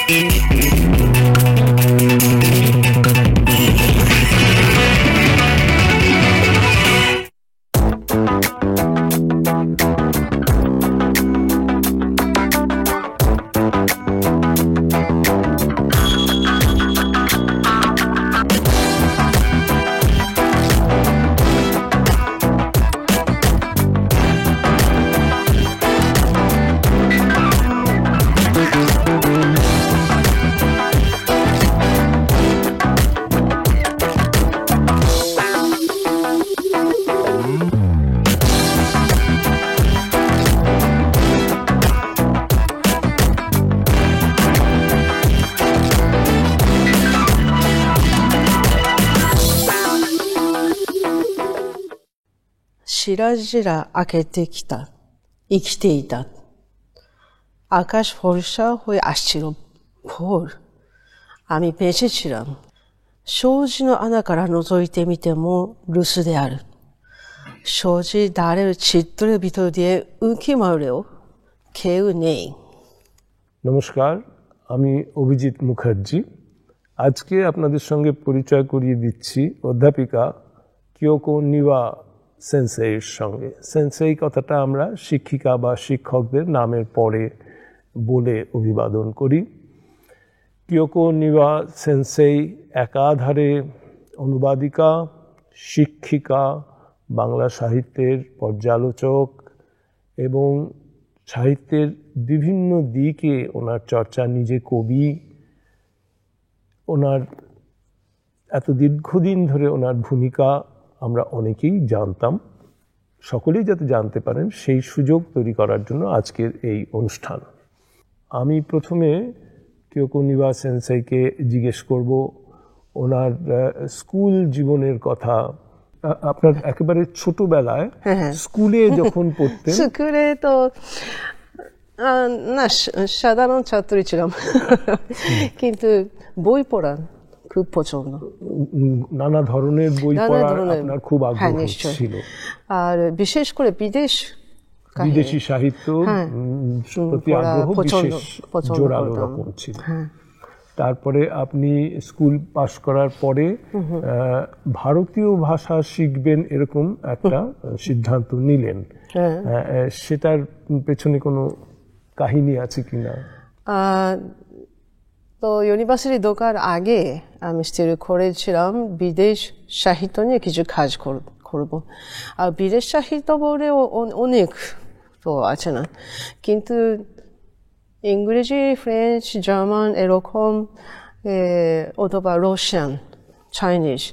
しらじら明けてきた。生きていた。আকাশ ফর্সা হয়ে আসছিল ভোর। আমি বেঁচে ছিলাম।障子の穴から覗いてみても留守である。障子ধারের ছিদ্রের ভিতর দিয়ে উঁকি মারলেও কেউ নেই। নমস্কার, আমি অভিজিৎ মুখার্জি। আজকে আপনাদের সঙ্গে পরিচয় করিয়ে দিচ্ছি অধ্যাপিকা কিয়োকো নিওয়া সেনসেইর সঙ্গে। সেনসেই কথাটা আমরা শিক্ষিকা বা শিক্ষকদের নামের পরে বলে অভিবাদন করি। কিয়োকো নিওয়া সেনসেই একাধারে অনুবাদিকা, শিক্ষিকা, বাংলা সাহিত্যের পর্যালোচক এবং সাহিত্যের বিভিন্ন দিকে ওনার চর্চা। নিজে কবি। ওনার এত দীর্ঘদিন ধরে ওনার ভূমিকা আমরা অনেকেই জানতাম। সকলেই যাতে জানতে পারেন সেই সুযোগ তৈরি করার জন্য আজকের এই অনুষ্ঠান। আমি প্রথমে কিয়োকো নিওয়া সেনসেইকে জিজ্ঞেস করব ওনার স্কুল জীবনের কথা। আপনার একেবারে ছোটবেলায় স্কুলে যখন পড়তেন। স্কুলে তো না, সাধারণ ছাত্রী ছিলাম, কিন্তু বই পড়া খুব পছন্দ। নানা ধরনের বই পড়ার আপনার খুব আগ্রহ ছিল। আর বিশেষ করে বিদেশি সাহিত্য প্রতি আগ্রহ বিশেষ জোরালো রকম ছিল। তারপরে আপনি স্কুল পাশ করার পরে ভারতীয় ভাষা শিখবেন এরকম একটা সিদ্ধান্ত নিলেন। সেটার পেছনে কোনো কাহিনী আছে কিনা? তো ইউনিভার্সিটি ঢোকার আগে আমি স্থির করেছিলাম বিদেশ সাহিত্য নিয়ে কিছু কাজ করব। আর বিদেশ সাহিত্য বলে অনেক তো আছে না, কিন্তু ইংরেজি, ফ্রেঞ্চ, জার্মান এরকম অথবা রাশিয়ান, চাইনিজ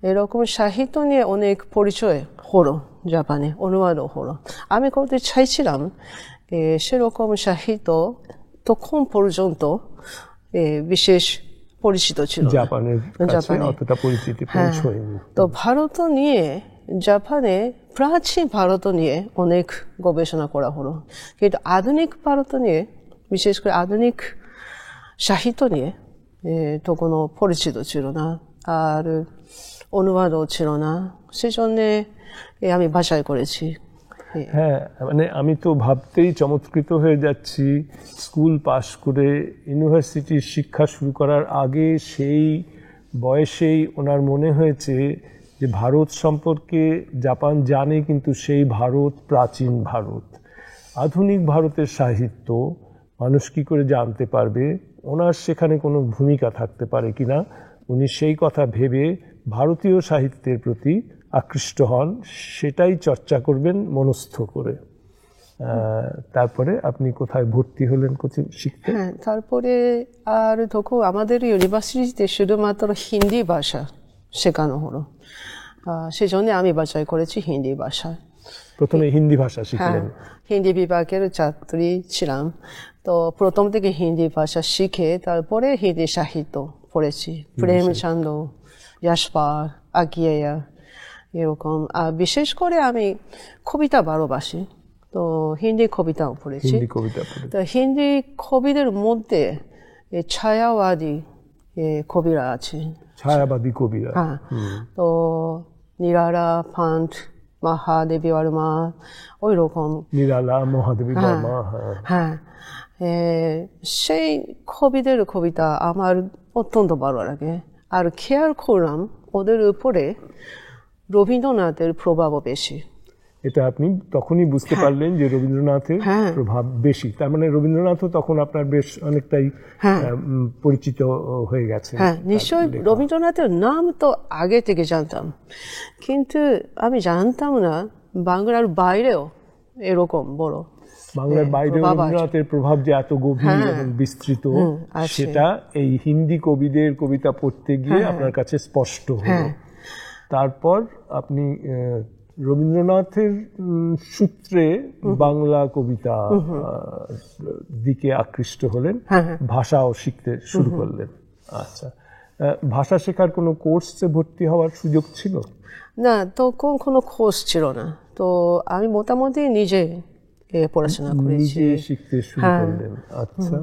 এরকম সাহিত্য নিয়ে অনেক পরিচয় হলো, জাপানে অনুবাদও হলো। আমি করতে চাইছিলাম সেরকম সাহিত্য তখন পর্যন্ত বিশেষ পরিচিত ছিল। জাপানের কাছে অতটা পরিচিতি পৌঁছয়নি। তো ভারত নিয়ে, জাপানে প্রাচীন ভারত নিয়ে অনেক গবেষণা করা হলো, কিন্তু আধুনিক ভারত নিয়ে, বিশেষ করে আধুনিক সাহিত্য নিয়ে তো কোনো পরিচিত ছিল না, আর অনুবাদও ছিল না। সেজন্যে আমি বাছাই করেছি। হ্যাঁ, মানে আমি তো ভাবতেই চমৎকৃত হয়ে যাচ্ছি। স্কুল পাশ করে ইউনিভার্সিটির শিক্ষা শুরু করার আগে সেই বয়সেই ওনার মনে হয়েছে যে ভারত সম্পর্কে জাপান জানে, কিন্তু সেই ভারত প্রাচীন ভারত। আধুনিক ভারতের সাহিত্য মানুষ কী করে জানতে পারবে, ওনার সেখানে কোনো ভূমিকা থাকতে পারে কিনা, উনি সেই কথা ভেবে ভারতীয় সাহিত্যের প্রতি আকৃষ্ট হন, সেটাই চর্চা করবেন মনস্থ করে। তারপরে আপনি কোথায় ভর্তি হলেন কোচিং শিখতে? তারপরে আর তখন আমাদের ইউনিভার্সিটিতে শুধুমাত্র হিন্দি ভাষা শেখানো হলো, সেজন্য আমি বাছাই করেছি হিন্দি ভাষা। প্রথমে হিন্দি ভাষা শিখলেন? হিন্দি বিভাগের ছাত্রী ছিলাম, তো প্রথম থেকে হিন্দি ভাষা শিখে তারপরে হিন্দি সাহিত্য পড়েছি। প্রেমচন্দ, যশপাল, আকিয়া এরকম। আর বিশেষ করে আমি কবিতা ভালোবাসি, তো হিন্দি কবিতাও পড়েছি। তো হিন্দি কবিদের মধ্যে ছায়াবাদী কবিরা আছে। ছায়াবাদী কবিরা? হ্যাঁ, তো নিরালা, পান্থ, মহাদেবী বর্মা, ওই রকম। নিরালা, মহাদেবী বর্মা, হ্যাঁ, সেই কবিদের কবিতা আমার অত্যন্ত ভালো লাগে। আর খেয়াল করলাম ওদের উপরে রবীন্দ্রনাথের প্রভাবও বেশি। এটা আপনি তখনই বুঝতে পারলেন যে রবীন্দ্রনাথের প্রভাব বেশি। তার মানে রবীন্দ্রনাথও তখন আপনার বেশ অনেকটাই পরিচিত হয়ে গেছে। হ্যাঁ, নিশ্চয়ই রবীন্দ্রনাথের নাম তো আগে থেকে জানতাম, কিন্তু আমি জানতাম না বাংলার বাইরেও এরকম বড়, বাংলার বাইরেও রবীন্দ্রনাথের প্রভাব যে এত গভীর এবং বিস্তৃত, সেটা এই হিন্দি কবিদের কবিতা পড়তে গিয়ে আপনার কাছে স্পষ্ট হলো। তারপর আপনি রবীন্দ্রনাথের সূত্রে বাংলা কবিতা দিকে আকৃষ্ট হলেন, ভাষাও শিখতে শুরু করলেন। আচ্ছা, ভাষা শেখার কোনো কোর্সে ভর্তি হওয়ার সুযোগ ছিল? না, তখন কোনো কোর্স ছিল না। তো আমি মোটামুটি নিজে পড়াশোনা করেছি, নিজে শিখতে শুরু করলেন। আচ্ছা,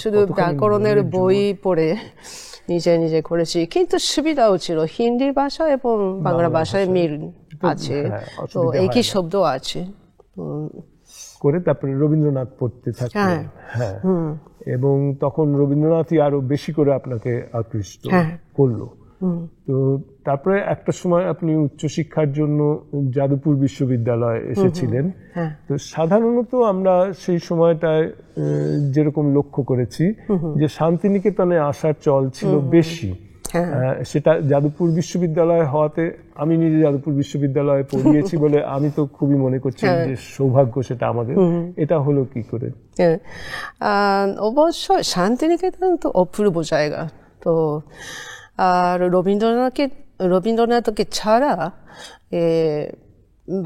শুধু ব্যাকরণের বই পড়ে নিজে নিজে করেছি, কিন্তু সুবিধাও ছিল, হিন্দি ভাষা এবং বাংলা ভাষায় মিল আছে, তো একই শব্দ আছে করে তারপরে রবীন্দ্রনাথ পড়তে থাকলেন। হ্যাঁ, এবং তখন রবীন্দ্রনাথই আরো বেশি করে আপনাকে আকৃষ্ট করলো। তো তারপরে একটা সময় আপনি উচ্চশিক্ষার জন্য যাদবপুর বিশ্ববিদ্যালয়ে এসেছিলেন। তো সাধারণত আমরা সেই সময়টায় যেরকম লক্ষ্য করেছি যে শান্তিনিকেতনে আসার চল ছিল বেশি, সেটা যাদবপুর বিশ্ববিদ্যালয় হওয়াতে, আমি নিজে যাদবপুর বিশ্ববিদ্যালয়ে পড়িয়েছি বলে আমি তো খুবই মনে করছি যে সৌভাগ্য সেটা আমাদের। এটা হলো কি করে? অবশ্য শান্তিনিকেতন তো অপূর্ব জায়গা। তো আর রবীন্দ্রনাথকে ছাড়া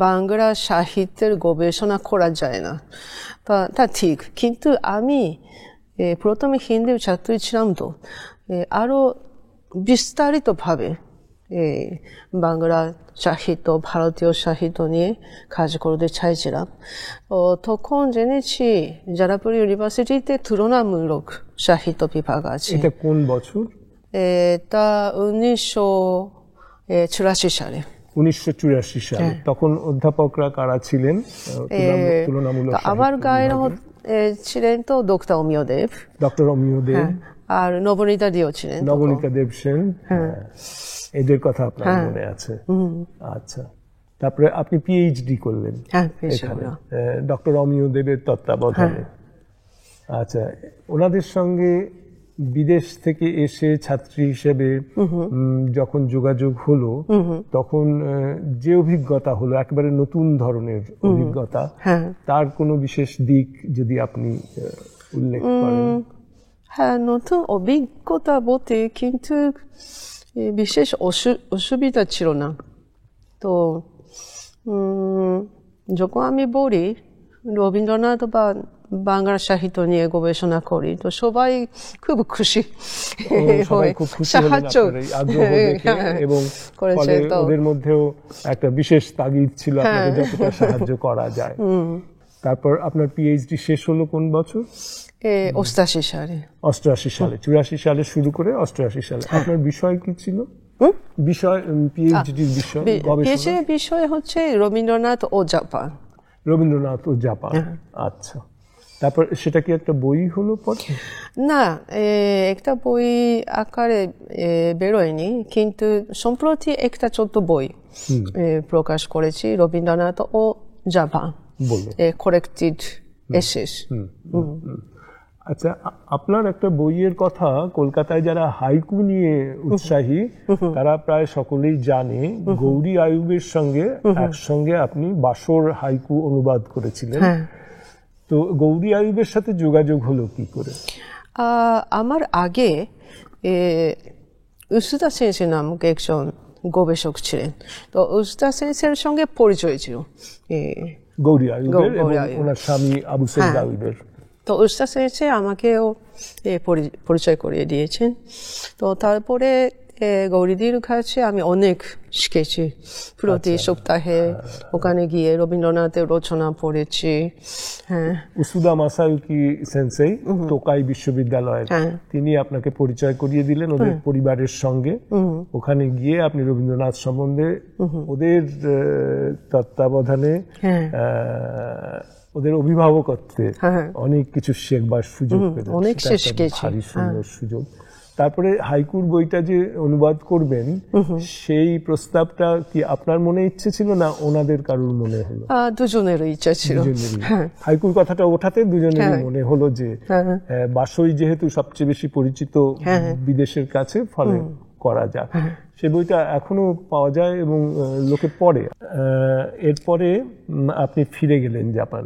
বাংলা সাহিত্যের গবেষণা করা যায় না, তা ঠিক। কিন্তু আমি প্রথমে হিন্দির ছাত্রী ছিলাম, তো আরো বিস্তারিতভাবে বাংলা সাহিত্য, ভারতীয় সাহিত্য নিয়ে কাজ করতে চাইছিলাম। তখন জেনেছি যাদবপুর ইউনিভার্সিটিতে তুলনামূলক সাহিত্য বিভাগ আছে। এটা কোন বছর? তা 1984 সালে। 1984 সালে। তখন অধ্যাপকরা কারা ছিলেন তুলনামূলক? আমার গায়ের ছিলেন তো ডক্টর অমিয় দেব, আর নবনীতা দেও ছিলেন, নবনীতা দেব সেন, এদের কথা আপনার মনে আছে? আচ্ছা, তারপরে আপনি পিএইচডি করলেন এখানে ডক্টর অমিয় দেবের তত্ত্বাবধানে। আচ্ছা, ওনাদের সঙ্গে বিদেশ থেকে এসে ছাত্রী হিসেবে যখন যোগাযোগ হলো, তখন যে অভিজ্ঞতা হলো একেবারে নতুন ধরনের অভিজ্ঞতা, তার কোনো বিশেষ দিক যদি আপনি উল্লেখ করেন? হ্যাঁ, নতুন অভিজ্ঞতা বলতে, কিন্তু বিশেষ অসুবিধা ছিল না। তো যখন আমি বলি রবীন্দ্রনাথ বা বাংলা সাহিত্য নিয়ে গবেষণা করি, তো সবাই খুব খুশি হয়, সাহায্য এবং ওদের মধ্যেও একটা বিশেষ তাগিদ ছিল আপনাকে যতটা সাহায্য করা যায়। তারপর আপনার পিএইচডি শেষ হলো কোন বছর? 88 সালে। 88 সালে, 84 সালে শুরু করে 88 সালে। আপনার বিষয় কি ছিল? পিএইচডির বিষয়, পিএইচডির বিষয় হচ্ছে রবীন্দ্রনাথ ও জাপান। রবীন্দ্রনাথ ও জাপান। আচ্ছা, তারপর সেটা কি একটা বই হলো পরে? না, একটা বই আকারে বেরোয়নি, কিন্তু সম্প্রতি একটা ছোট্ট বই প্রকাশ করেছি, রবীন্দ্রনাথ ও জাপান, কারেক্টেড এসেস। আচ্ছা, আপনার একটা বইয়ের কথা কলকাতায় যারা হাইকু নিয়ে উৎসাহী তারা প্রায় সকলেই জানে। গৌরী আয়ুবের সঙ্গে একসঙ্গে আপনি বাসর হাইকু অনুবাদ করেছিলেন। তো গৌরী আয়ুবের সাথে যোগাযোগ হলো কি করে? আমার আগে উসুদা সেনসেন নামক একজন গবেষক ছিলেন, তো উসুদা সেনসের সঙ্গে পরিচয় ছিল গৌরী আয়ুবের এবং ওনার স্বামী আবু সৈয়দ আয়ুবের। তো উস্তাদ সেনসে আমাকেও পরিচয় করিয়ে দিয়েছেন। তো তারপরে গৌরীদির কাছে আমি অনেক শিখেছি। প্রতি সপ্তাহে ওখানে গিয়ে রবীন্দ্রনাথের রচনা পড়েছি। উসুদা মাসায়ুকি সেনসেই টোকাই বিশ্ববিদ্যালয়ের, তিনি আপনাকে পরিচয় করিয়ে দিলেন ওদের পরিবারের সঙ্গে। ওখানে গিয়ে আপনি রবীন্দ্রনাথ সম্বন্ধে ওদের তত্ত্বাবধানে ওদের অভিভাবকত্বে হ্যাঁ। অনেক কিছু শেখবার সুযোগ পেলেন, অনেক সেটা একটা শিখেছি। ভারী সুন্দর সুযোগ। তারপরে হাইকুর বইটা যে অনুবাদ করবেন, সেই প্রস্তাবটা কি আপনার মনে ইচ্ছে ছিল না ওনাদের কারোর মনে হলো? দুজনেরই ইচ্ছা ছিল। দুজনেরই। হাইকুর কথাটা ওঠাতে দুজনেরই মনে হলো যে বাসই যেহেতু সবচেয়ে বেশি পরিচিত বিদেশের কাছে, ফলে করা যাক। সে বইটা এখনো পাওয়া যায় এবং লোকে পড়ে। এরপরে আপনি ফিরে গেলেন জাপান।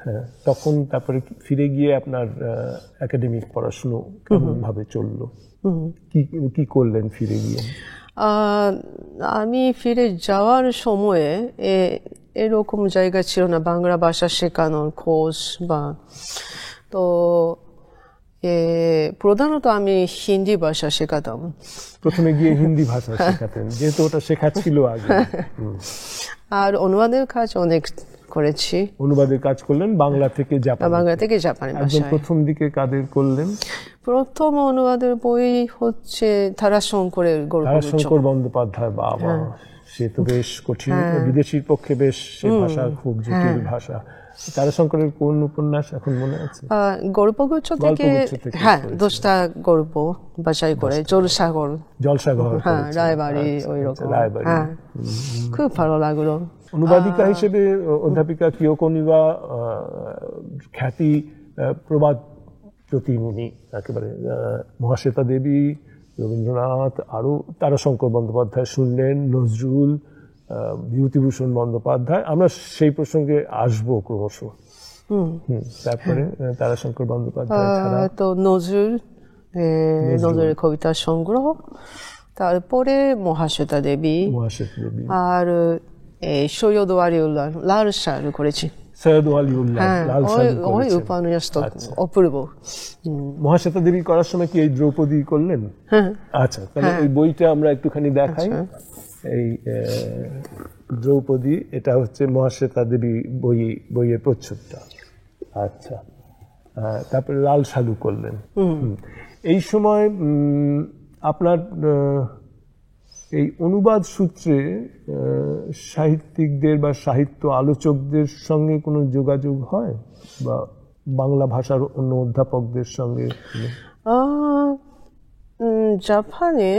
হ্যাঁ, তখন তারপরে ফিরে গিয়ে আপনার একাডেমিক পড়াশুনো কেমন ভাবে চললো? কি করলেন ফিরে গিয়ে? আমি ফিরে যাওয়ার সময়ে এরকম জায়গা ছিল না বাংলা ভাষা শেখানোর কোর্স বা, তো প্রধানত আমি হিন্দি ভাষা শেখাতাম। প্রথমে গিয়ে হিন্দি ভাষা শেখাতেন, যেহেতু ওটা শেখা ছিল আগে। আর অনুবাদের কাজ অনেক করেছি। অনুবাদের কাজ করলেন বাংলা থেকে জাপান? বাংলা থেকে জাপানি ভাষায়। প্রথম দিকে কাদের করলেন? প্রথম অনুবাদের বই হচ্ছে তারাশঙ্করের গল্প। তারাশঙ্কর বন্দ্যোপাধ্যায়, বাবা, সে তো বেশ কঠিন, বিদেশির পক্ষে বেশ, সে ভাষা খুব জটিল ভাষা। তারাশঙ্করের কোন উপন্যাস এখন মনে আছে? গল্পগুচ্ছ থেকে, হ্যাঁ, 10টা গল্প বাছাই করে। জলসাগর, হ্যাঁ, রায়বাড়ি, ওই রকম। হ্যাঁ, খুব ভালো লাগলো। অনুবাদিকা হিসেবে অধ্যাপিকা কিয়োকো নিবা খ্যাতি প্রবাদ প্রতিমুনি, একেবারে মহাশ্বেতা দেবী, রবীন্দ্রনাথ, আরো তারাশঙ্কর বন্দ্যোপাধ্যায় শুনলেন, নজরুল, বিভূতিভূষণ বন্দ্যোপাধ্যায়। আমরা সেই প্রসঙ্গে আসবো ক্রমশ। তারপরে তারাশঙ্কর বন্দ্যোপাধ্যায় ছাড়া তো নজরুলের কবিতা সংগ্রহ, তারপরে মহাশ্বেতা দেবী, আর সৈয়দ ওয়ালিউল্লাহ লাল শাহ করেছি। সৈয়দ ওয়ালিউল্লাহ লাল শাহ, ওই উপন্যাস তো অপূর্ব। মহাশ্বেতা দেবী করার সময় কি এই দ্রৌপদী করলেন? আচ্ছা, তাহলে এই বইটা আমরা একটুখানি দেখাই। এই দ্রৌপদী, এটা হচ্ছে মহাশ্বেতা দেবী বইয়ের প্রচ্ছদটা। আচ্ছা, তারপরে লাল সালু করলেন। এই সময় আপনার এই অনুবাদ সূত্রে সাহিত্যিকদের বা সাহিত্য আলোচকদের সঙ্গে কোনো যোগাযোগ হয়, বা বাংলা ভাষার অন্য অধ্যাপকদের সঙ্গে? জাপানে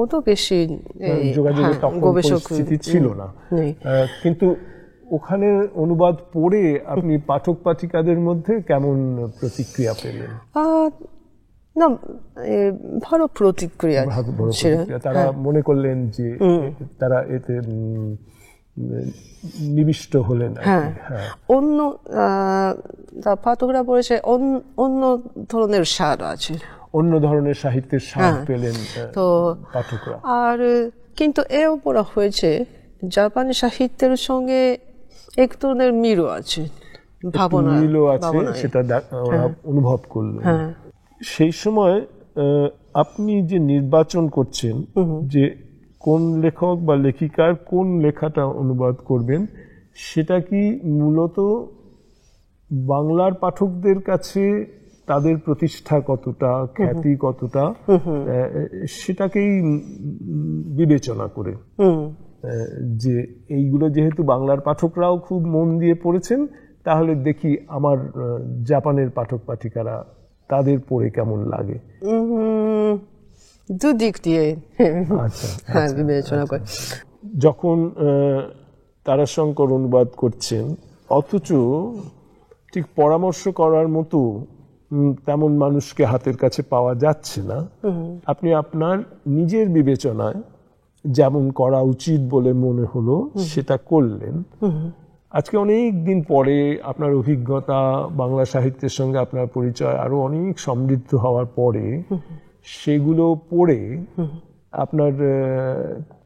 অত বেশি যোগাযোগের তখন পরিস্থিতি ছিল না, কিন্তু ওখানে অনুবাদ পড়ে আপনি পাঠক পাঠিকাদের মধ্যে কেমন প্রতিক্রিয়া পেলেন? না, ভালো প্রতিক্রিয়া। তারা মনে করলেন যে তারা এতে নিবিষ্ট হলেন? হ্যাঁ, অন্য পাঠকরা বলেছে অন্য ধরনের স্বাদ আছে, অন্য ধরনের সাহিত্যের স্বাদ পেলেন তো পাঠকরা। আর কিন্তু এও বলা হয়েছে জাপানি সাহিত্যের সঙ্গে এক ধরনের মিলও আছে, মিলও আছে, সেটা অনুভব করলেন। সেই সময় আপনি যে নির্বাচন করছেন যে কোন লেখক বা লেখিকার কোন লেখাটা অনুবাদ করবেন, সেটা কি মূলত বাংলার পাঠকদের কাছে তাদের প্রতিষ্ঠা কতটা, খ্যাতি কতটা, সেটাকেই বিবেচনা করে যে এইগুলো যেহেতু বাংলার পাঠকরাও খুব মন দিয়ে পড়েছেন, তাহলে দেখি আমার জাপানের পাঠক পাঠিকারা তাদের পড়ে কেমন লাগে? দুদিক দিয়ে বিবেচনা করে। যখন তারাশঙ্কর অনুবাদ করছেন, অথচ ঠিক পরামর্শ করার মতো তেমন মানুষকে হাতের কাছে পাওয়া যাচ্ছে না, আপনি আপনার নিজের বিবেচনায় যেমন করা উচিত বলে মনে হলো সেটা করলেন। আজকে অনেক দিন পরে আপনার অভিজ্ঞতা, বাংলা সাহিত্যের সঙ্গে আপনার পরিচয় আরো অনেক সমৃদ্ধ হওয়ার পরে সেগুলো পড়ে আপনার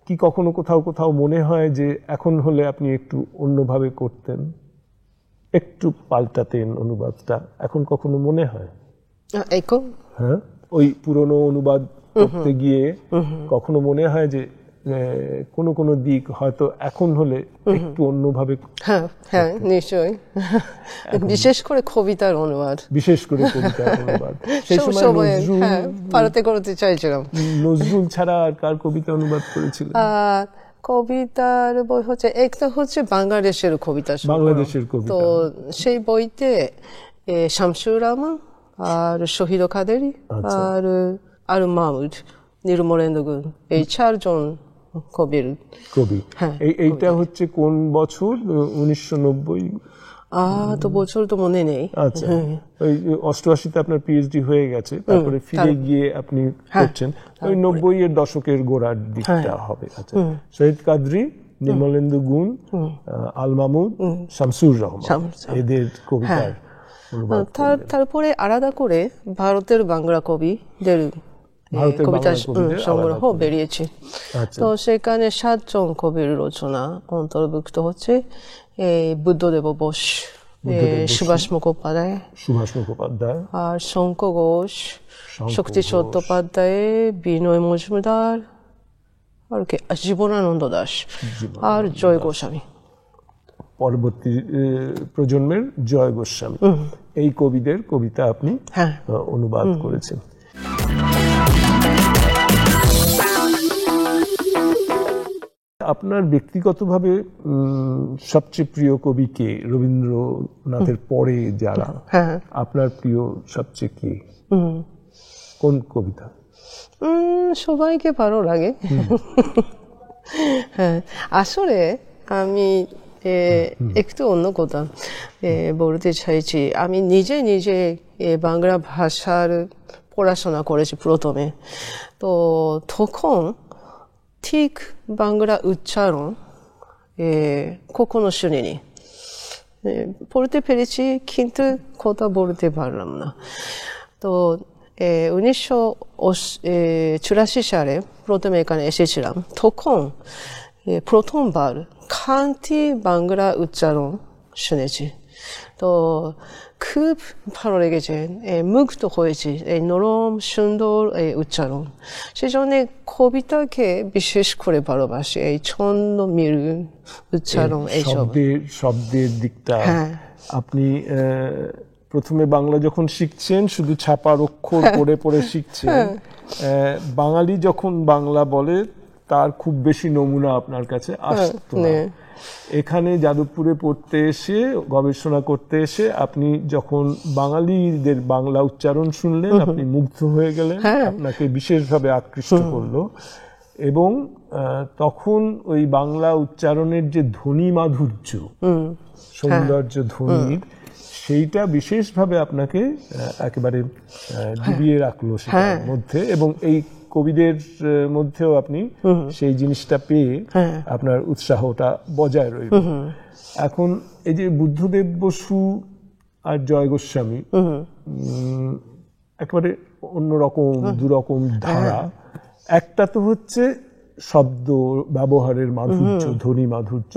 কি কখনো কোথাও মনে হয় যে এখন হলে আপনি একটু অন্যভাবে করতেন, একটু পাল্টাতেন অনুবাদটা? এখন কখনো মনে হয়? হ্যাঁ, ওই পুরনো অনুবাদ করতে গিয়ে কখনো মনে হয় যে কোনো দিক হয়তো এখন হলে একটু অন্যভাবে? হ্যাঁ, নিশ্চয়ই। বিশেষ করে কবিতার অনুবাদ, সেই সময় পাল্টাতে করতে চাইছিলাম। নজরুল ছাড়া আর কার কবিতা অনুবাদ করেছিলেন? কবিতার বই হচ্ছে একটা হচ্ছে বাংলাদেশের কবিতা সংগ্রহ। বাংলাদেশের কবিতা। তো সেই বইতে শামসুর রহমান আর শহীদ কাদেরী আর মাহমুদ নির্মলেন্দু গুণ এই 4 জন কবি। হ্যাঁ, এইটা হচ্ছে কোন বছর? 1990? তো বছর তো মনে নেই। আচ্ছা, ওই 88-তে আপনার পিএইচডি হয়ে গেছে, তারপরে ফিরে গিয়ে আপনি করছেন ওই 90-এর দশকের গোড়ার দিকটা হবে। আচ্ছা, শহীদ কাদরী, নির্মলেন্দু গুণ, আল মাহমুদ, শামসুর রহমান, এদের কবিতার অনুবাদ। তারপরে আলাদা করে ভারতের বাংলা কবিদের কবিতা সংগ্রহ বেরিয়েছে। তো সেখানে 7 জন কবির রচনা অন্তর্ভুক্ত হচ্ছে। বুদ্ধদেব বোস, সুভাষ মুখোপাধ্যায় আর শঙ্খ ঘোষ, শক্তি চট্টোপাধ্যায়, বিনয় মজুমদার আর কি জীবনানন্দ দাশ আর জয় গোস্বামী। পরবর্তী প্রজন্মের জয় গোস্বামী, এই কবিদের কবিতা আপনি অনুবাদ করেছেন। আপনার ব্যক্তিগতভাবে সবচেয়ে প্রিয় কবি কে? রবীন্দ্রনাথের পরে যারা আপনার প্রিয় সবচেয়ে কে? কোন কবিতা? সবাইকে ভালো লাগে। হ্যাঁ, আসলে আমি একটু অন্য কথা বলতে চাইছি। আমি নিজে বাংলা ভাষার পড়াশোনা করেছি প্রথমে। তো তখন ঠিক বাংলা উচ্চারণ কখনো শুনিনি। পড়তে পেরেছি কিন্তু কথা বলতে পারলাম না। তো 1984 সালে প্রথমে এখানে এসেছিলাম। তখন প্রথমবার খাঁটি বাংলা উচ্চারণ শুনেছি। তো খুব ভালো লেগেছে, মুগ্ধ হয়েছি এই নরম সুন্দর এই উচ্চারণ। সেজন্য কবিতাকে বিশেষ করে ভালোবাসি, এই ছন্দ মিল উচ্চারণ, এইসব শব্দের দিকটা। আপনি প্রথমে বাংলা যখন শিখছেন শুধু ছাপার অক্ষর পড়ে শিখছেন। বাঙালি যখন বাংলা বলে তার খুব বেশি নমুনা আপনার কাছে আসতো না। এখানে যাদবপুরে পড়তে এসে, গবেষণা করতে এসে আপনি যখন বাঙালিদের বাংলা উচ্চারণ শুনলেন, আপনি মুগ্ধ হয়ে গেলেন, আপনাকে বিশেষভাবে আকৃষ্ট করলো। এবং তখন ওই বাংলা উচ্চারণের যে ধ্বনি মাধুর্য, সৌন্দর্য ধ্বনির, সেইটা বিশেষভাবে আপনাকে একেবারে ডুবিয়ে রাখলো সেটার মধ্যে। এবং এই কবিদের মধ্যেও আপনি সেই জিনিসটা পেয়ে আপনার উৎসাহটা বজায় রইল। এখন এই যে বুদ্ধদেব বসু আর জয় গোস্বামী, একেবারে অন্যরকম দুরকম ধারা। একটা তো হচ্ছে শব্দ ব্যবহারের মাধুর্য, ধ্বনি মাধুর্য।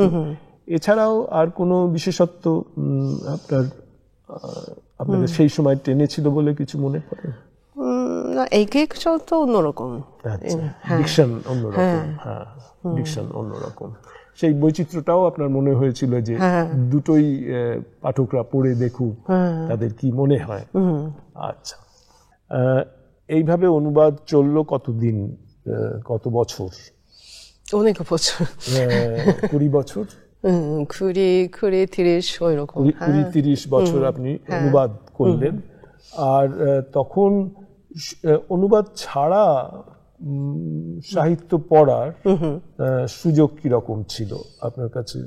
এছাড়াও আর কোনো বিশেষত্ব আপনাকে সেই সময় টেনেছিল বলে কিছু মনে পড়ে? না, এই তো অন্যরকম, ডিকশন অন্যরকম। হ্যাঁ, ডিকশন অন্যরকম। সেই বৈচিত্র্যটাও আপনার মনে হয়েছিল যে দুটোই পাঠকরা পড়ে দেখুক, তাদের কি মনে হয়। আচ্ছা, এইভাবে অনুবাদ চললো কতদিন, কত বছর? অনেক বছর। 20 বছর? 20-30 ওইরকম। 20-30 বছর আপনি অনুবাদ করলেন। আর তখন অনুবাদ ছাড়া সাহিত্য পড়ার সুযোগ কিরকম ছিল আপনার কাছে?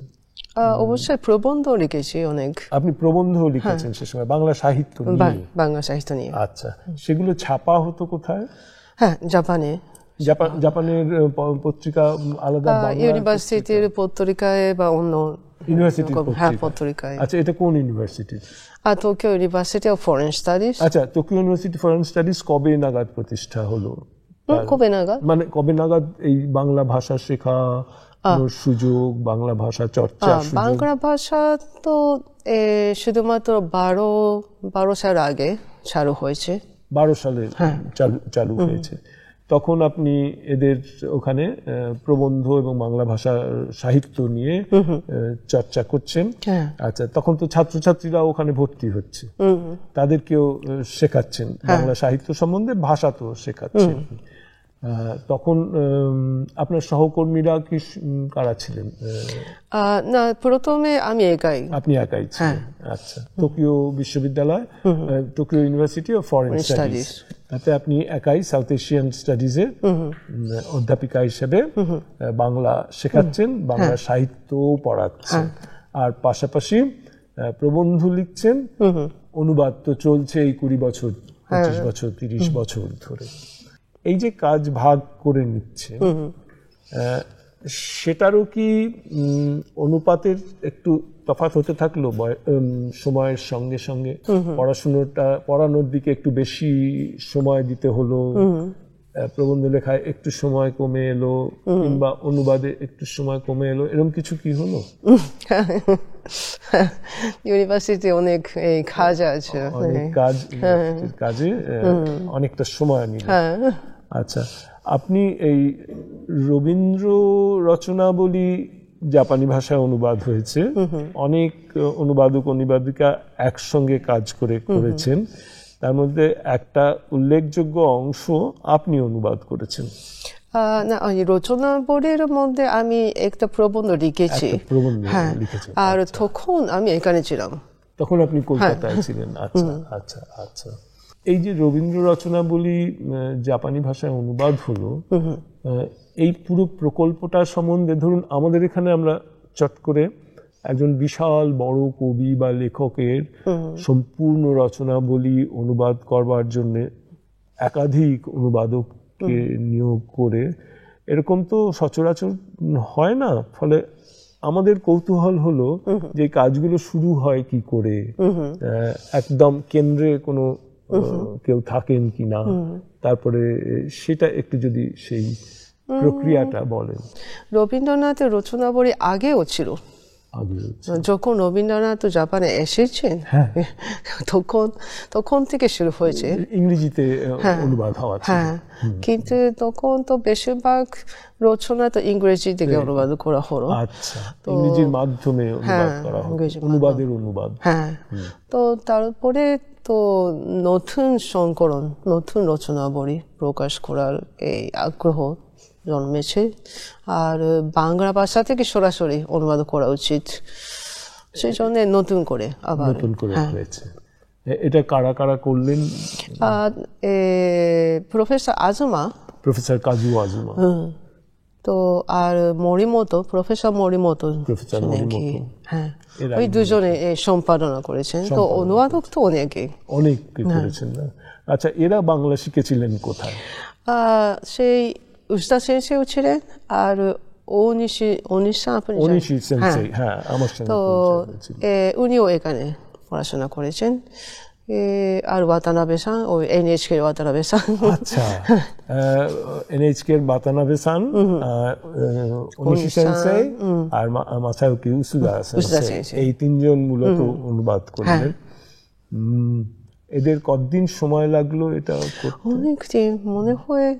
অবশ্যই প্রবন্ধ লিখেছি অনেক। আপনি প্রবন্ধ লিখেছেন সে সময় বাংলা সাহিত্য নিয়ে? বাংলা সাহিত্য নিয়ে। আচ্ছা, সেগুলো ছাপা হতো কোথায়? জাপানে। জাপানের পত্রিকা আলাদা? ইউনিভার্সিটির পত্রিকায় বা অন্য ইউনিভার্সিটির পত্রিকায়। আচ্ছা, এটা কোন university? Tokyo university of foreign studies. আচ্ছা, টোকিও ইউনিভার্সিটি ফরেন স্টাডিজ কবে নাগাদ প্রতিষ্ঠা হলো? কবে নাগাদ মানে কবে নাগাদ এই বাংলা ভাষা শেখা সুযোগ, বাংলা ভাষা চর্চা? বাংলা ভাষা তো শুধুমাত্র 12 সাল আগে চালু হয়েছে। 12 সালে চালু হয়েছে। তখন আপনি এদের ওখানে প্রবন্ধ এবং বাংলা ভাষা সাহিত্য নিয়ে চর্চা করছেন। আচ্ছা, তখন তো ছাত্রছাত্রীরা ওখানে ভর্তি হচ্ছে, তাদেরকেও শেখাচ্ছেন বাংলা সাহিত্য সম্বন্ধে, ভাষা তো শেখাচ্ছেন। তখন আপনার সহকর্মীরা কি কারা ছিলেন? না, প্রথমে আমি একাই। আপনি একাই ছিলেন? আচ্ছা। টোকিও বিশ্ববিদ্যালয়, Tokyo university of foreign studies, তাতে আপনি একাই সাউথ এশিয়ান স্টাডিজের অধ্যাপিকা হিসেবে বাংলা শেখাচ্ছেন, বাংলা সাহিত্যও পড়াচ্ছেন, আর পাশাপাশি প্রবন্ধ লিখছেন, অনুবাদ তো চলছে এই 20 বছর, 25 বছর, 30 বছর ধরে। এই যে কাজ ভাগ করে নিচ্ছে, সেটারও কি অনুপাতের একটু তফাৎ হতে থাকলো সময়ের সঙ্গে সঙ্গে? পড়ানোর দিকে একটু বেশি সময় দিতে হলো, প্রবন্ধ লেখায় একটু সময় কমে এলো, কিংবা অনুবাদে একটু সময় কমে এলো, এরকম কিছু কি হলো? ইউনিভার্সিটি অনেক কাজ আছে, কাজে অনেকটা সময় নিল। আচ্ছা, আপনি এই রবীন্দ্র রচনাবলী জাপানি ভাষায় অনুবাদ হয়েছে, অনেক অনুবাদক অনুবাদিকা একসঙ্গে কাজ করেছেন, তার মধ্যে একটা উল্লেখযোগ্য অংশ আপনি অনুবাদ করেছেন। না, রচনাবলীর মধ্যে আমি একটা প্রবন্ধ লিখেছি, আর তখন আমি এখানে ছিলাম। তখন আপনি কলকাতায় ছিলেন? আচ্ছা আচ্ছা আচ্ছা। এই যে রবীন্দ্র রচনাবলী জাপানি ভাষায় অনুবাদ হলো, এই পুরো প্রকল্পটা সম্বন্ধে ধরুন আমাদের এখানে আমরা চট করে একজন বিশাল বড় কবি বা লেখকের সম্পূর্ণ রচনাবলী অনুবাদ করবার জন্য একাধিক অনুবাদককে নিয়োগ করে, এরকম তো সচরাচর হয় না। ফলে আমাদের কৌতূহল হলো যে কাজগুলো শুরু হয় কি করে, একদম কেন্দ্রে কোনো কেউ থাকেন কিনা, তারপরে সেটা একটু যদি সেই প্রক্রিয়াটা বলেন। রবীন্দ্রনাথের রচনাবলী আগেও ছিল, যখন রবীন্দ্রনাথ জাপানে এসেছেন তখন থেকে শুরু হয়েছে, ইংরেজিতে অনুবাদ হওয়া। কিন্তু তখন তো বেশিরভাগ রচনা তো ইংরেজি থেকে অনুবাদ করা হলো। আচ্ছা, ইংরেজির মাধ্যমে অনুবাদ করা হলো, অনুবাদের অনুবাদ। তো তারপরে তো নতুন সংকলন, নতুন রচনাবলী প্রকাশ করার এই আগ্রহ জন্মেছে, আর বাংলা ভাষা থেকে সরাসরি অনুবাদ করা উচিত, সেই জন্য নতুন করে হয়েছে। এটা কারা কারা করলেন? প্রফেসর কাজুও আজুমা, তো আর প্রফেসর মরিমোতো, ওই দুজনে সম্পাদনা করেছেন। তো অনুবাদক তো অনেকে করেছেন না? আচ্ছা, এরা বাংলা শিখেছিলেন কোথায়? সেই উস্তাদ সেন্সেও ছিলেন, আর তো উনিও এখানে পড়াশোনা করেছেন, আর ওয়াতানাবে-সান, ওই NHK ওয়াতানাবে-সান। আচ্ছা, NHK ওয়াতানাবে-সান, ওনিশি সেন্সেই আর মাসায়ুকি উসুদা সেন্সেই, এই তিনজন মূলত অনুবাদ করলেন। এদের কতদিন সময় লাগলো এটা করতে? অনেকদিন, মনে হয়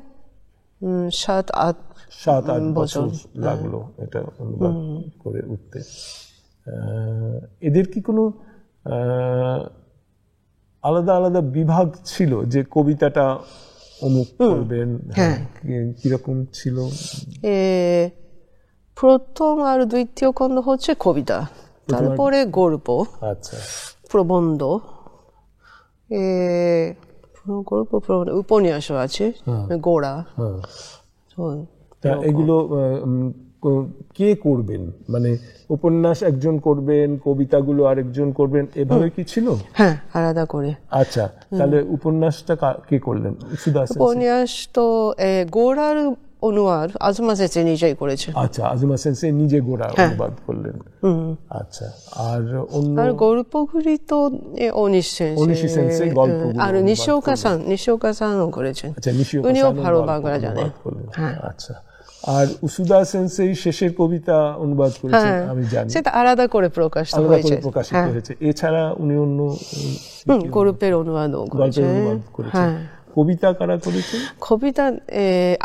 7-8 বছর লাগলো এটা অনুবাদ করে উঠতে। এদের কি কোনো আলাদা আলাদা বিভাগ ছিল, যে কবিতাটা অমুক করবেন, কিরকম ছিল? প্রথম আর দ্বিতীয় খণ্ড হচ্ছে কবিতা, তারপরে গল্প, আচ্ছা, প্রবন্ধ, উপন্যাসও আছে, গোড়া। এগুলো কে করবেন? মানে উপন্যাস একজন করবেন, কবিতাগুলো আরেকজন করবেন, এভাবে কি ছিল? হ্যাঁ, আলাদা করে। আচ্ছা, তাহলে উপন্যাসটা কে করলেন? উপন্যাস তো গোড়ার অনুবাদ আজুমা সেন্সেই নিজেই করেছে। আচ্ছা, আজুমা সেন্সেই নিজে গোড়া অনুবাদ করলেন। আচ্ছা, আর গল্পগুলি তো ওনিশি সেন্সেই গল্প, আর নিশিওকা সানও করেছেন। আচ্ছা, উনিও ভালো বাংলা জানেন। আচ্ছা, আর উসুদা সেন্সেই শেষের কবিতা অনুবাদ করেছেন, আমি জানি। সেটা আলাদা করে প্রকাশিত হয়েছে। এছাড়া উনি অন্য গল্পের অনুবাদও করেছেন। কবিতা কারা করেছেন? কবিতা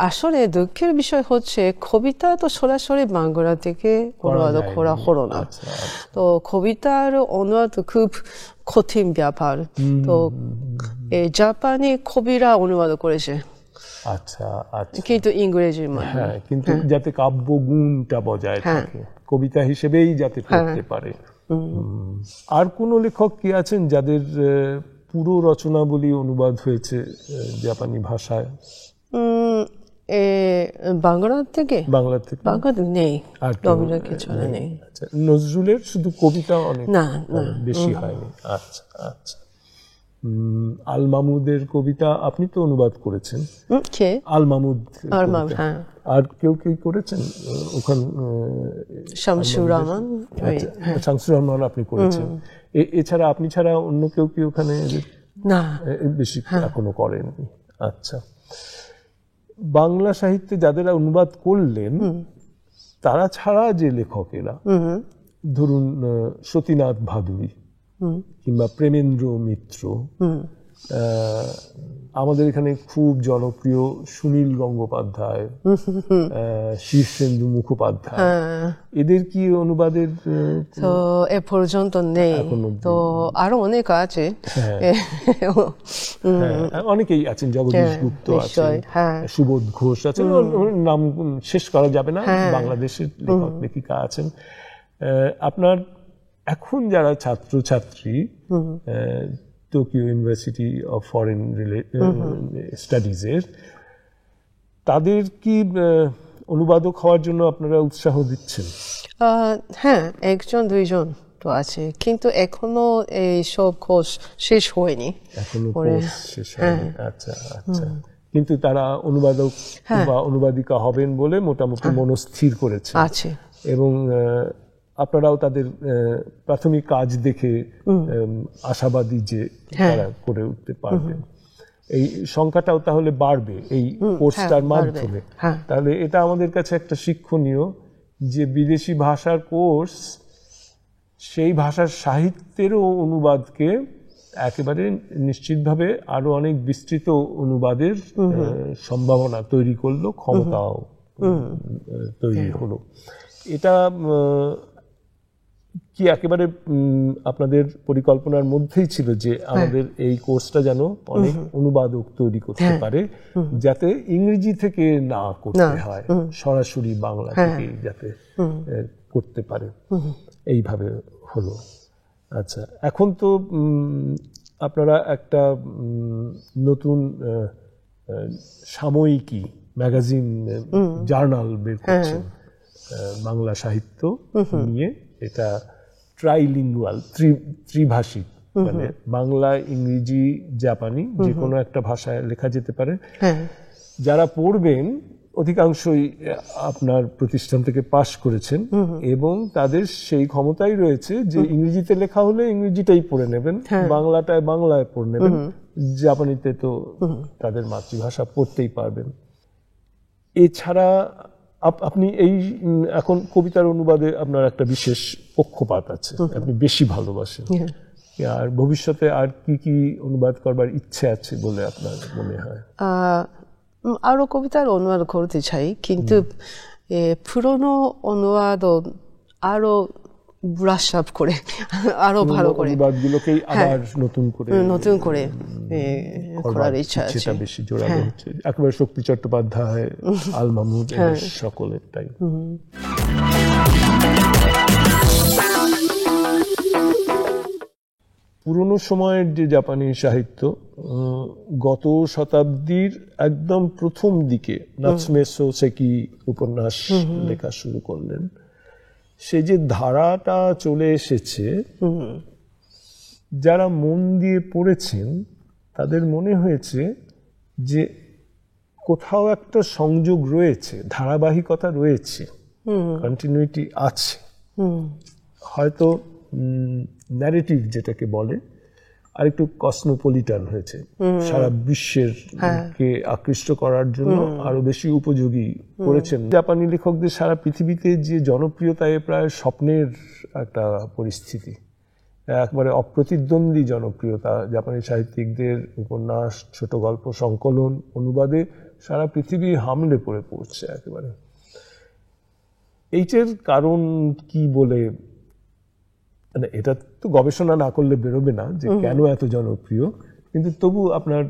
আসলে দুঃখের বিষয় হচ্ছে, কবিতা তো সরাসরি বাংলা থেকে অনুবাদ করা হলো না। তো কবিতার অনুবাদ খুব কঠিন ব্যাপার, তো জাপানি কবিরা অনুবাদ করেছে। আচ্ছা আচ্ছা, কিন্তু ইংরেজির মাধ্যমে। হ্যাঁ, কিন্তু যাতে কাব্য গুণটা বজায় থাকে, কবিতা হিসেবেই যাতে পড়তে পারে। আর কোন লেখক কি আছেন যাদের পুরো রচনাবলী অনুবাদ হয়েছে জাপানি ভাষায়? বাংলা থেকে নেই, আর রবীন্দ্রনাথ ছাড়া নেই। আচ্ছা, নজরুলের শুধু কবিতা অনেক না বেশি হয়নি। আচ্ছা আচ্ছা, আল মামুদের কবিতা আপনি তো অনুবাদ করেছেন। কে? আল মামুদ। হ্যাঁ। আর কেউ করেছেন ওখানে? শামসুর রহমান। শামসুর রহমান আপনি করেছেন। এছাড়া আপনি ছাড়া অন্য কেউ কি ওখানে? না, বেশি এখনো করেননি। আচ্ছা, বাংলা সাহিত্যে যাদের অনুবাদ করলেন তারা ছাড়া যে লেখকেরা, ধরুন সতীনাথ ভাদুড়ী কিংবা প্রেমেন্দ্র মিত্র, আমাদের এখানে খুব জনপ্রিয় সুনীল গঙ্গোপাধ্যায়, শীর্ষেন্দু মুখোপাধ্যায়, এদের কি অনুবাদের? তো এ পর্যন্ত নেই, তো আরো অনেক আছে। অনেকেই আছেন, জগদীশ গুপ্ত আছেন, সুবোধ ঘোষ আছেন, নাম শেষ করা যাবে না। বাংলাদেশের লেখক লেখিকা আছেন। আপনার এখন যারা ছাত্রছাত্রী টোকিও ইউনিভার্সিটি অফ ফরেন স্টাডিজের, তাদের কি অনুবাদক হওয়ার জন্য আপনারা উৎসাহ দিচ্ছেন? হ্যাঁ, একজন দুইজন তো আছে, কিন্তু এখনো এই সব কোর্স শেষ হয়নি। এখনো কোর্স শেষ হয়নি। আচ্ছা আচ্ছা, কিন্তু তারা অনুবাদক বা অনুবাদিকা হবেন বলে মোটামুটি মনস্থির করেছে আছে, এবং আপনারাও তাদের প্রাথমিক কাজ দেখে আশাবাদী যে তারা করে উঠতে পারবেন। এই সংখ্যাটাও তাহলে বাড়বে এই কোর্সটার মাধ্যমে। তাহলে এটা আমাদের কাছে একটা শিক্ষণীয় যে বিদেশি ভাষার কোর্স সেই ভাষার সাহিত্যেরও অনুবাদকে একেবারে নিশ্চিতভাবে আরো অনেক বিস্তৃত অনুবাদের সম্ভাবনা তৈরি করলো, ক্ষমতাও তৈরি হলো। এটা কি একেবারে আপনাদের পরিকল্পনার মধ্যেই ছিল যে আমাদের এই কোর্সটা যেন অনেক অনুবাদক তৈরি করতে পারে, যাতে ইংরেজি থেকে না করতে হয়, সরাসরি বাংলা থেকে যাতে করতে পারে, এইভাবে হলো? আচ্ছা, এখন তো আপনারা একটা নতুন সাময়িকী, ম্যাগাজিন, জার্নাল বের করছেন বাংলা সাহিত্য নিয়ে। এটা ট্রাইলিঙ্গুয়াল, ত্রিভাষিক, মানে বাংলা, ইংরেজি, জাপানি, যে কোনো একটা ভাষায় লেখা যেতে পারে। যারা পড়বেন অধিকাংশই আপনার প্রতিষ্ঠান থেকে পাশ করেছেন, এবং তাদের সেই ক্ষমতাই রয়েছে যে ইংরেজিতে লেখা হলে ইংরেজিটাই পড়ে নেবেন, বাংলাটায় বাংলায় পড়ে নেবেন, জাপানিতে তো তাদের মাতৃভাষা পড়তেই পারবেন। এছাড়া আপনি এই এখন কবিতার অনুবাদে আপনার একটা বিশেষ পক্ষপাত আছে, আপনি বেশি ভালোবাসেন। আর ভবিষ্যতে আর কি কি অনুবাদ করবার ইচ্ছে আছে বলে আপনার মনে হয়? আরো কবিতার অনুবাদ করতে চাই, কিন্তু পুরনো অনুবাদ আরো ব্রাশ আপ করে, আরো ভালো করে অনুবাদগুলোকেই আবার নতুন করে করার ইচ্ছা আছে। সেটা বেশি জোরালো হচ্ছে, একেবারে শক্তি চট্টোপাধ্যায়, আল মামুদ, সকলেরটাই। পুরনো সময়ের যে জাপানি সাহিত্য, গত শতাব্দীর একদম প্রথম দিকে নাৎসুমে সোসেকি উপন্যাস লেখা শুরু করলেন। সে যে ধারাটা চলে এসেছে, যারা মন দিয়ে পড়েছেন তাদের মনে হয়েছে যে কোথাও একটা সংযোগ রয়েছে, ধারাবাহিকতা রয়েছে, কন্টিনিউটি আছে। হয়তো ন্যারেটিভ যেটাকে বলে আর একটু কসমোপলিটান হয়েছে, সারা বিশ্বের কে আকৃষ্ট করার জন্য আরো বেশি উপযোগী করেছেন। জাপানি লেখকদের সারা পৃথিবীতে যে জনপ্রিয়তায় প্রায় স্বপ্নের একটা পরিস্থিতি, একবারে অপ্রতিদ্বন্দ্বী জনপ্রিয়তা। জাপানি সাহিত্যিকদের উপন্যাস, ছোট গল্প সংকলন, অনুবাদে সারা পৃথিবী হামলে পড়ে পড়ছে একেবারে। এইটার কারণ কি বলে, মানে এটা তো গবেষণা না করলে বেরোবে না যে কেন এত জনপ্রিয়, কিন্তু তবু আপনার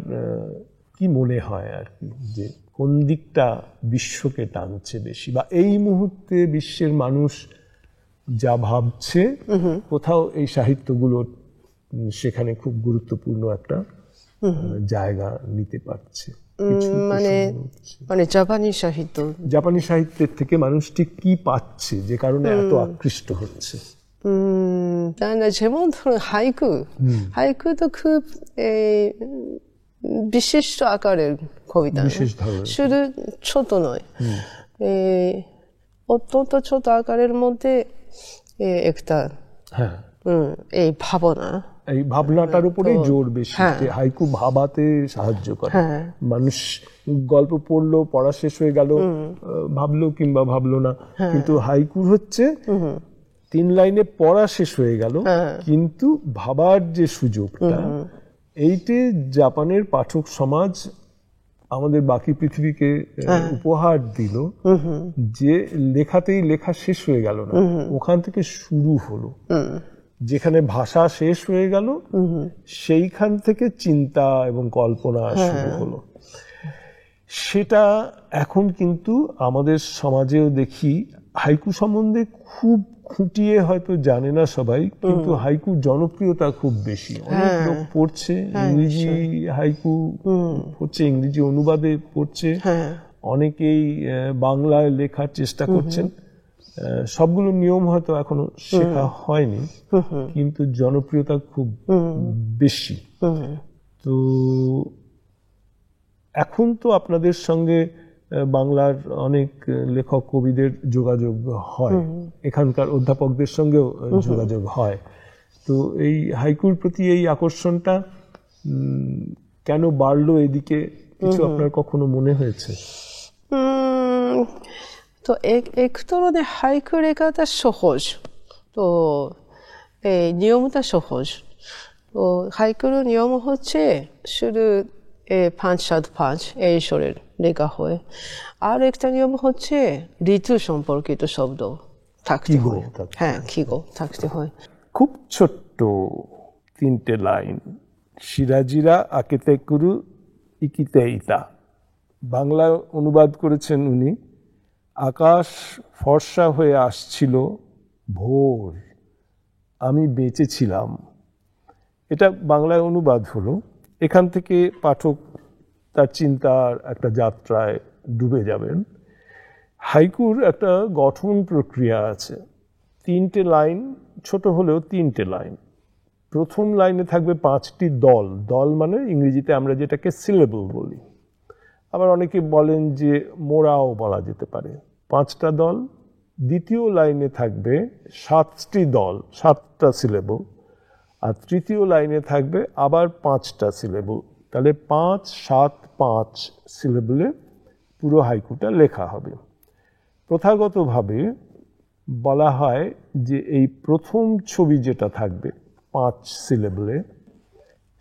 কি মনে হয় আর কি, যে কোন দিকটা বিশ্বকে টানছে বেশি, বা এই মুহূর্তে বিশ্বের মানুষ যা ভাবছে কোথাও এই সাহিত্যগুলোর সেখানে খুব গুরুত্বপূর্ণ একটা জায়গা নিতে পারছে? মানে জাপানি সাহিত্যের থেকে মানুষ ঠিক কি পাচ্ছে যে কারণে এত আকৃষ্ট হচ্ছে? যেমন ধরুন হাইকু তো খুব বিশিষ্ট আকারের কবিতা, শুধু ছোট নয়, অত্যন্ত ছোট আকারের মধ্যে একটা এই ভাবনাটার উপরে জোর বেশি, হাইকু ভাবাতে সাহায্য করে। মানুষ গল্প পড়লো, পড়া শেষ হয়ে গেল, ভাবলো কিংবা ভাবলো না, কিন্তু হাইকুর হচ্ছে 3 লাইনে পড়া শেষ হয়ে গেল, কিন্তু ভাবার যে সুযোগটা, এইতে জাপানের পাঠক সমাজ আমাদের বাকি পৃথিবীকে উপহার দিল, যে লেখাতেই লেখা শেষ হয়ে গেল না, ওখান থেকে শুরু হলো। যেখানে ভাষা শেষ হয়ে গেল, সেইখান থেকে চিন্তা এবং কল্পনা শুরু হলো। সেটা এখন কিন্তু আমাদের সমাজেও দেখি। হাইকু সম্বন্ধে খুব খুঁটিয়ে হয়তো জানে না সবাই, কিন্তু হাইকুর জনপ্রিয়তা খুব বেশি। অনেক লোক পড়ছে, ইংরেজি হাইকু পড়ছে, ইংরেজি অনুবাদে পড়ছে, অনেকেই বাংলায় লেখার চেষ্টা করছেন। সবগুলো নিয়ম হয়তো এখনো শেখা হয়নি, কিন্তু জনপ্রিয়তা খুব বেশি। তো এখন তো আপনাদের সঙ্গে বাংলার অনেক লেখক কবিদের যোগাযোগ হয়, এখানকার অধ্যাপকদের সঙ্গেও যোগাযোগ হয়। তো এই হাইকুর প্রতি এই আকর্ষণটা কেন বাড়লো এদিকে, কিছু আপনার কখনো মনে হয়েছে? তো এক ধরনের হাইকু লেখাটা সহজ, তো এই নিয়মটা সহজ। তো হাইকুর নিয়ম হচ্ছে শুধু 5-7-5 এই স্বরের লেখা হয়। আর একটা নিয়ম হচ্ছে ঋতু সম্পর্কিত শব্দ থাকতে হয়, কিগো থাকতে হয়। খুব ছোট্ট 3টে লাইন, শিরাজিরা আকেতে কুরু ইকিতে ইতা, বাংলা অনুবাদ করেছেন উনি। আকাশ ফর্সা হয়ে আসছিল, ভোর, আমি বেঁচে ছিলাম। এটা বাংলায় অনুবাদ হলো। এখান থেকে পাঠক তার চিন্তার একটা যাত্রায় ডুবে যাবেন। হাইকুর একটা গঠন প্রক্রিয়া আছে। 3টে লাইন, ছোট হলেও 3টে লাইন। প্রথম লাইনে থাকবে 5টি দল। দল মানে ইংরেজিতে আমরা যেটাকে সিলেবল বলি, আবার অনেকে বলেন যে মোড়াও বলা যেতে পারে। 5টা দল। দ্বিতীয় লাইনে থাকবে 7টি দল, 7টা সিলেবল। আর তৃতীয় লাইনে থাকবে আবার 5টা সিলেবল। তাহলে 5-7-5 সিলেবলে পুরো হাইকুটা লেখা হবে। প্রথাগতভাবে বলা হয় যে এই প্রথম ছবি যেটা থাকবে 5 সিলেবলে,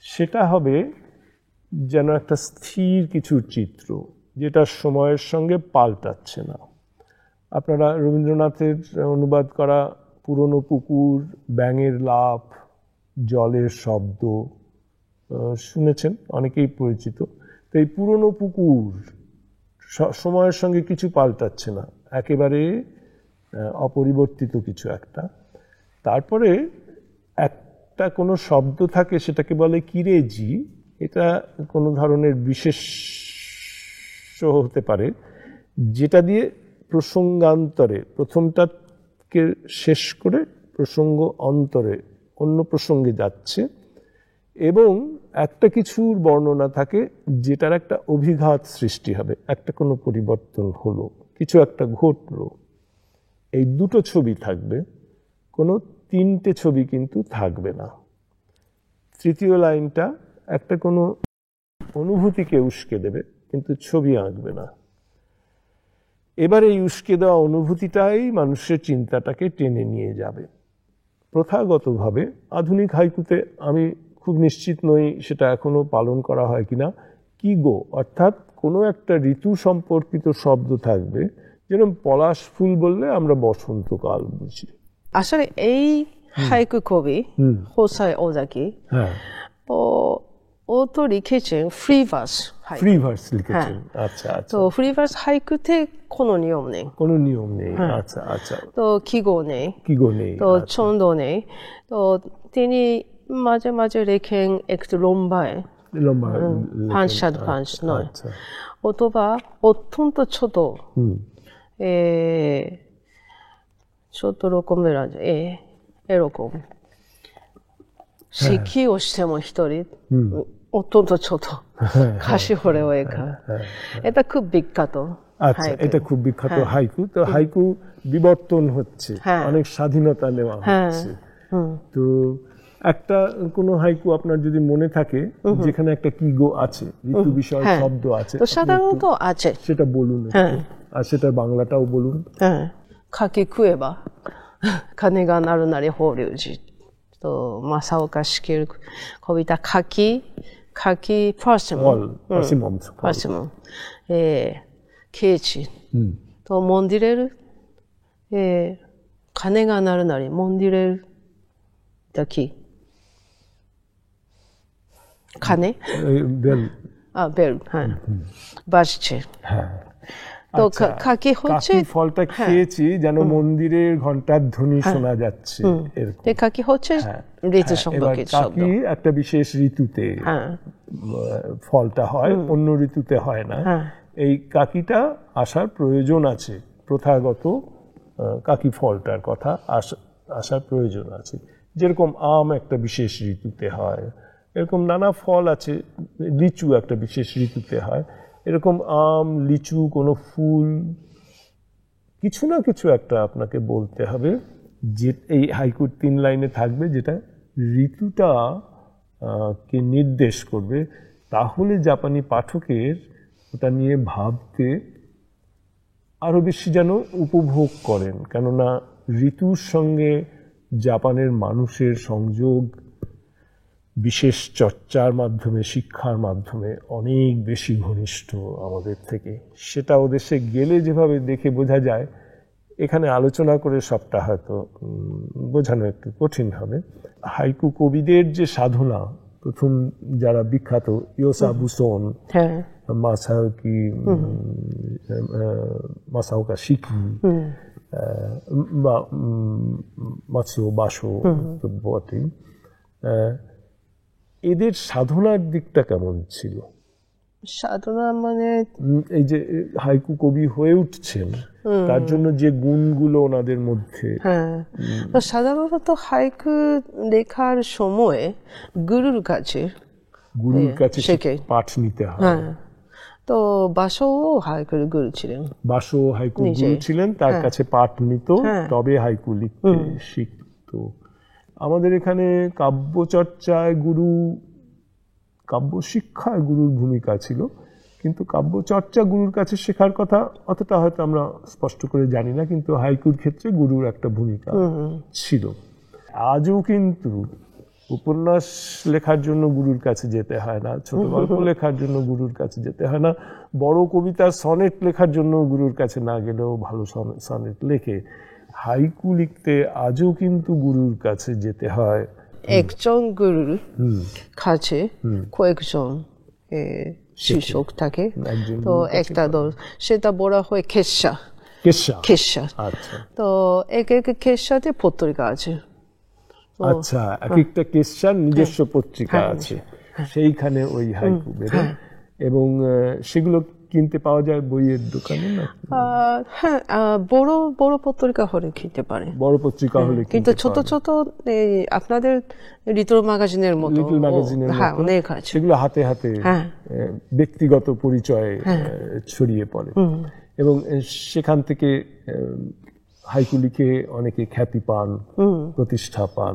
সেটা হবে যেন একটা স্থির কিছুর চিত্র, যেটা সময়ের সঙ্গে পাল্টাচ্ছে না। আপনারা রবীন্দ্রনাথের অনুবাদ করা পুরনো পুকুর, ব্যাঙের লাফ, জলের শব্দ শুনেছেন, অনেকেই পরিচিত। তো এই পুরনো পুকুর সময়ের সঙ্গে কিছু পাল্টাচ্ছে না, একেবারে অপরিবর্তিত কিছু একটা। তারপরে একটা কোনো শব্দ থাকে, সেটাকে বলে কিরেজি। এটা কোনো ধরনের বিশেষ হতে পারে, যেটা দিয়ে প্রসঙ্গান্তরে প্রথমটাকে শেষ করে প্রসঙ্গ অন্তরে অন্য প্রসঙ্গে যাচ্ছে, এবং একটা কিছুর বর্ণনা থাকে যেটার একটা অভিঘাত সৃষ্টি হবে, একটা কোনো পরিবর্তন হলো, কিছু একটা ঘটলো। এই 2টো ছবি থাকবে, কোনো 3টে ছবি কিন্তু থাকবে না। তৃতীয় লাইনটা একটা কোনো অনুভূতিকে উস্কে দেবে, কিন্তু ছবি আঁকবে না। এবার এই উস্কে দেওয়া অনুভূতিটাই মানুষের চিন্তাটাকে টেনে নিয়ে যাবে। প্রথাগতভাবে আধুনিক হাইকুতে আমি খুব নিশ্চিত নই সেটা এখনো পালন করা হয় কিনা, কিগো অর্থাৎ কোনো একটা ঋতু সম্পর্কিত শব্দ থাকবে। যেরকম পলাশ ফুল বললে আমরা বসন্তকাল বুঝি। আসলে এই হাইকু কবি হোসাই ওজাকি, ও তো লিখেছেন free verse haiku. Free verse লিখেছেন, আচ্ছা আচ্ছা। তো ফ্রি ভার্স হাইকুতে কোনো নিয়ম নেই, কোনো নিয়ম নেই, আচ্ছা আচ্ছা। তো কিগো নেই, কিগো নেই, তো ছন্দ নেই। তো তিনি মাঝে মাঝে লেখেন একটু লম্বায়, লম্বা পাঁচ সাত পাঁচ নয়, অথবা অত্যন্ত ছোট ছোট রকমের আছে এরকম শিখি ওসেমো হিটোরি অত্যন্ত ছোট কাশি হরে ওয়েকা, এটা খুব বিখ্যাত। আচ্ছা, এটা খুব বিখ্যাত হাইকু। তো হাইকু বিবর্তন হচ্ছে, অনেক স্বাধীনতা নেওয়া হচ্ছে। তো একটা কোনো হাইকু আপনার যদি মনে থাকে যেখানে একটা কিগো আছে, ঋতু বিষয়ক শব্দ আছে, তো সাধারণত আছে, সেটা বলুন একটু। আর সেটা বাংলাটাও বলুন। খাকি কুয়েবা কানেগা নারু নারি হোরিউজি। তো মাসাওকা শিকের কবিতা খাকি খাকি 파시몬 케이치 또 몬디레르 가네가 나르 나리 몬디레르 다키 가네 벨 বাসছে। তো খাকি হচ্ছে ফলটা খেয়েছি যেন মন্দিরের ঘন্টার ধ্বনি শোনা যাচ্ছে, এরকম। খাকি হচ্ছে ঋতু সম্পর্কিত শব্দ। কাকি একটা বিশেষ ঋতুতে ফলটা হয়, অন্য ঋতুতে হয় না। এই কাকিটা আসার প্রয়োজন আছে, প্রথাগত কাকি ফলটার কথা আসার প্রয়োজন আছে। যেরকম আম একটা বিশেষ ঋতুতে হয়, এরকম নানা ফল আছে। লিচু একটা বিশেষ ঋতুতে হয়, এরকম আম, লিচু, কোনো ফুল, কিছু না কিছু একটা আপনাকে বলতে হবে যে এই হাইকুর 3 লাইনে থাকবে, যেটা ঋতুটা কে নির্দেশ করবে। তাহলে জাপানি পাঠকের ওটা নিয়ে ভাবতে আরো বেশি যেন উপভোগ করেন, কেননা ঋতুর সঙ্গে জাপানের মানুষের সংযোগ বিশেষ চর্চার মাধ্যমে, শিক্ষার মাধ্যমে অনেক বেশি ঘনিষ্ঠ আমাদের থেকে। সেটা ও দেশে গেলে যেভাবে দেখে বোঝা যায়, এখানে আলোচনা করে সবটা হয়তো বোঝানো একটু কঠিন হবে। হাইকু কবিদের যে সাধনা, প্রথম যারা বিখ্যাত ইয়োসাবু সোন, মাসাওকা শিকি বা মাতসুও বাসো তো বটেই, এদের সাধনার দিকটা কেমন ছিল? সাধনা মানে এই যে হাইকু কবি হয়ে উঠছেন, তার জন্য যে গুণগুলো ওনাদের মধ্যে। সাধারণত হাইকু লেখার সময় গুরুর কাছে পাঠ নিতে হয়। তো বাসো হাইকুর গুরু ছিলেন, বাসো হাইকু গুরু ছিলেন, তার কাছে পাঠ নিত, তবে হাইকু লিখতে শিখত। আমাদের এখানে কাব্যচর্চায় গুরু, কাব্য শিক্ষায় গুরুর ভূমিকা ছিল, কিন্তু কাব্যচর্চা গুরুর কাছে শেখার কথা অতটা হয়তো আমরা স্পষ্ট করে জানি না, কিন্তু হাইকুর ক্ষেত্রে গুরুর একটা ভূমিকা ছিল। আজও কিন্তু উপন্যাস লেখার জন্য গুরুর কাছে যেতে হয় না, ছোট গল্প লেখার জন্য গুরুর কাছে যেতে হয় না, বড় কবিতা সনেট লেখার জন্য গুরুর কাছে না গেলেও ভালো সনেট লেখে। হাইকু লিখতে আজও কিন্তু গুরুর কাছে যেতে হয়। একজন গুরুর কাছে কয়েকজন শিষ্যক থাকে, তো একটা দল, সেটা বলা হয় কেশা। তো এক এক কেশাতে পত্রিকা আছে। আচ্ছা, এক একটা কেশার নিজস্ব পত্রিকা আছে, সেইখানে ওই হাইকু বেরোয়। এবং সেগুলো কিনতে পাওয়া যায় বইয়ের দোকানে না? হ্যাঁ, বড় বড় পত্রিকা হলে কিনতে পারে, বড় পত্রিকা হলে, কিন্তু ছোট ছোট আপনাদের লিটল ম্যাগাজিনের মতো অনেক আছে, সেগুলো হাতে হাতে ব্যক্তিগত পরিচয়ে ছড়িয়ে পড়ে, এবং সেখান থেকে হাইকু লিখে অনেকে খ্যাতি পান, প্রতিষ্ঠা পান।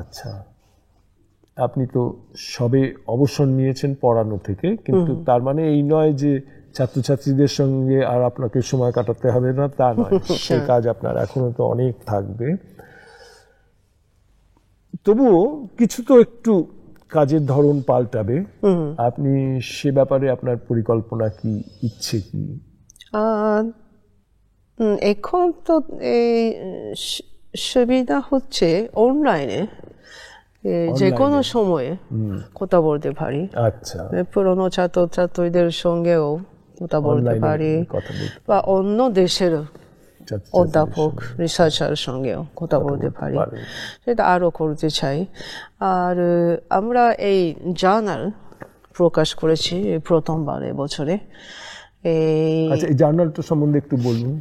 আচ্ছা, আপনি তো সবে অবসর নিয়েছেন পড়ানো থেকে, কিন্তু তার মানে এই নয় যে ছাত্রছাত্রীদের সঙ্গে আর আপনাকে সময় কাটাতে হবে না, তা নয়। সেই কাজ আপনার এখনো তো অনেক থাকবে। তবুও কিছু তো একটু কাজের ধরন পাল্টাবে। আপনি সে ব্যাপারে আপনার পরিকল্পনা কি, ইচ্ছে কি? এখন তো এই সুবিধা হচ্ছে অনলাইনে যে কোনো সময়ে কথা বলতে পারি। আচ্ছা, পুরনো ছাত্রছাত্রীদের সঙ্গেও কথা বলতে পারি, বা অন্য দেশের অধ্যাপক রিসার্চার সঙ্গেও কথা বলতে পারি, সেটা আরো করতে চাই। আর আমরা এই জার্নাল প্রকাশ করেছি প্রথমবার এবছরে। এই জার্নালটা সম্বন্ধে একটু বলুন।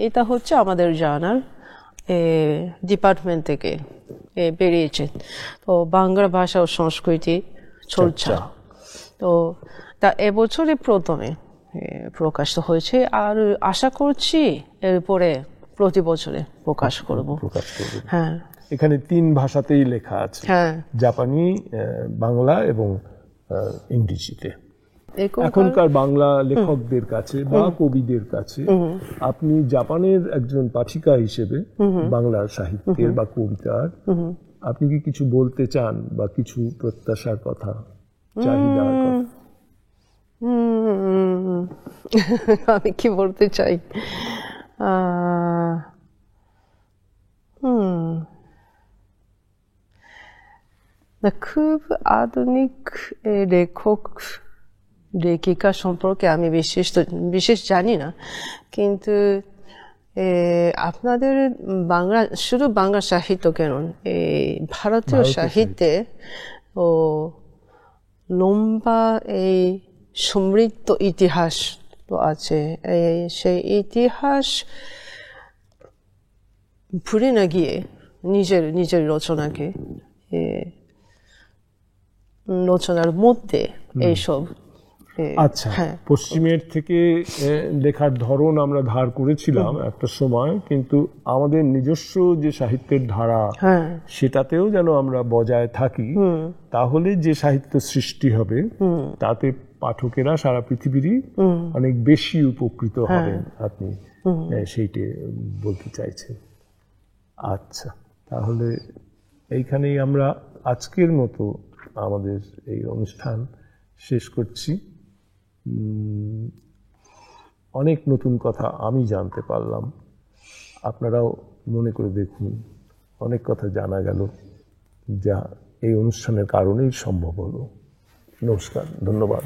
এটা হচ্ছে আমাদের জার্নাল, ডিপার্টমেন্ট থেকে বেরিয়েছে, তো বাংলা ভাষা ও সংস্কৃতি চর্চা। তো তা এবছরে প্রথমে প্রকাশিত হয়েছে, আর আশা করছি এরপরে প্রতি বছরে প্রকাশ করব। হ্যাঁ, এখানে 3 ভাষাতেই লেখা আছে, হ্যাঁ, জাপানি, বাংলা এবং ইংরেজিতে। এখনকার বাংলা লেখকদের কাছে বা কবিদের কাছে আপনি জাপানের একজন পাঠিকা হিসেবে বাংলা সাহিত্যের বা কবিতার আপনি কি কিছু বলতে চান, বা কিছু প্রত্যাশার কথা, চাহিদার কথা? আমি কি বলতে চাই, খুব আধুনিক লেখক লেখিকা সম্পর্কে আমি বিশেষ জানি না, কিন্তু আপনাদের বাংলা, শুধু বাংলা সাহিত্য কেন, ভারতীয় সাহিত্যে ও লম্বা এই সমৃদ্ধ ইতিহাস তো আছে। সেই ইতিহাস ভুলে না গিয়ে নিজের রচনার মধ্যে এইসব। আচ্ছা, পশ্চিমের থেকে লেখার ধরন আমরা ধার করেছিলাম একটা সময়, কিন্তু আমাদের নিজস্ব যে সাহিত্যের ধারা সেটাতেও যেন আমরা বজায় থাকি, তাহলে যে সাহিত্য সৃষ্টি হবে তাতে পাঠকেরা সারা পৃথিবীরই অনেক বেশি উপকৃত হবেন, আপনি সেইটা বলতে চাইছেন। আচ্ছা, তাহলে এইখানেই আমরা আজকের মতো আমাদের এই অনুষ্ঠান শেষ করছি। অনেক নতুন কথা আমি জানতে পারলাম, আপনারাও মনে করে দেখুন, অনেক কথা জানা গেল যা এই অনুষ্ঠানের কারণেই সম্ভব হলো। নমস্কার, ধন্যবাদ।